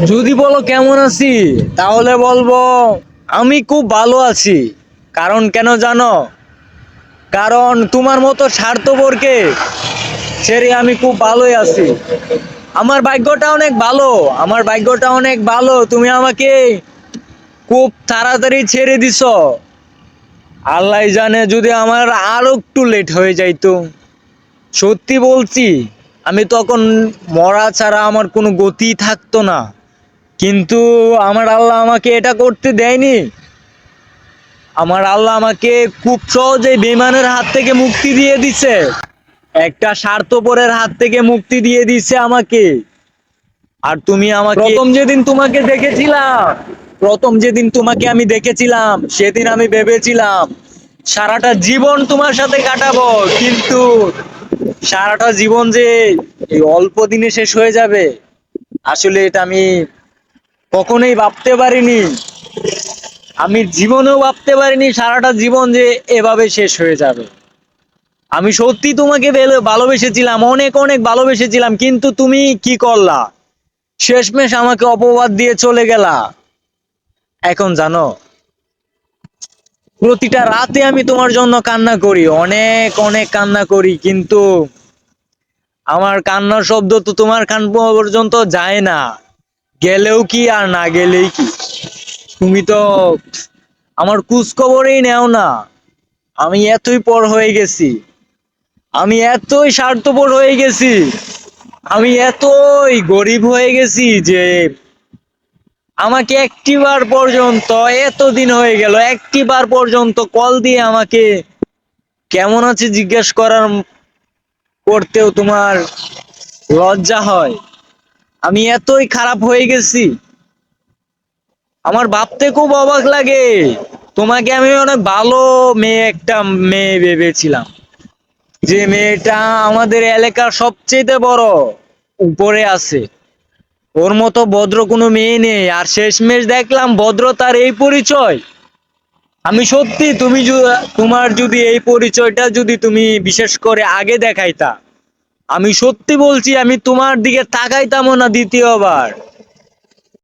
যদি বলো কেমন আছি, তাহলে বলবো আমি খুব ভালো আছি। কারণ কেন জানো? কারণ তোমার মতো স্বার্থপরকে ছেড়ে আমি খুব ভালোই আছি। আমার ভাগ্যটা অনেক ভালো, আমার ভাগ্যটা অনেক ভালো। তুমি আমাকে খুব তাড়াতাড়ি ছেড়ে দিছো। আল্লাহ জানে যদি আমার আরো একটু লেট হয়ে যাইতো। সত্যি বলছি, আমি তখন মরা ছাড়া আমার কোনো গতি থাকতো না। কিন্তু আমার আল্লাহ আমাকে এটা করতে দেয়নি। আমার আল্লাহ আমাকে খুব সহজেই বেঈমানের হাত থেকে মুক্তি দিয়ে দিছে। একটা স্বার্থপরের হাত থেকে মুক্তি দিয়ে দিছে আমাকে। আর তুমি আমাকে প্রথম যেদিন তোমাকে আমি দেখেছিলাম, সেদিন আমি ভেবেছিলাম সারাটা জীবন তোমার সাথে কাটাবো। কিন্তু সারাটা জীবন যে এই অল্প দিনে শেষ হয়ে যাবে, আসলে এটা আমি কখনোই ভাবতে পারিনি। আমি জীবনেও ভাবতে পারিনি সারাটা জীবন যে এভাবে শেষ হয়ে যাবে। আমি সত্যি তোমাকে ভালোবেসেছিলাম, অনেক অনেক ভালোবেসেছিলাম, কিন্তু তুমি কি করলা? শেষমেশ আমাকে অপবাদ দিয়ে চলে গেলা। এখন জানো, প্রতিটা রাতে আমি তোমার জন্য কান্না করি, অনেক অনেক কান্না করি, কিন্তু আমার কান্নার শব্দ তো তোমার কান পর্যন্ত যায় না। গেলেও কি আর না গেলেই কি, তুমি তো আমার খোঁজ খবরই নেও না। আমি এতই পর হয়ে গেছি, আমি এতই স্বার্থপর হয়ে গেছি, আমি এতই গরিব হয়ে গেছি যে আমাকে একটিবার পর্যন্ত, এতদিন হয়ে গেল, একটিবার পর্যন্ত কল দিয়ে আমাকে কেমন আছে জিজ্ঞেস করার করতেও তোমার লজ্জা হয়। আমি এতই খারাপ হয়ে গেছি, আমার ভাবতে খুব অবাক লাগে। তোমাকে আমি অনেক ভালো একটা মেয়ে ভেবেছিলাম, যে মেয়েটা আমাদের এলাকার সবচেয়ে বড় উপরে আছে। ওর মতো ভদ্র কোনো মেয়ে নেই। আর শেষমেশ দেখলাম ভদ্রতার এই পরিচয়। আমি সত্যি, তোমার যদি এই পরিচয়টা যদি তুমি বিশেষ করে আগে দেখাইতা, আমি সত্যি বলছি আমি তোমার দিকে তাকাইতামও না দ্বিতীয়বার।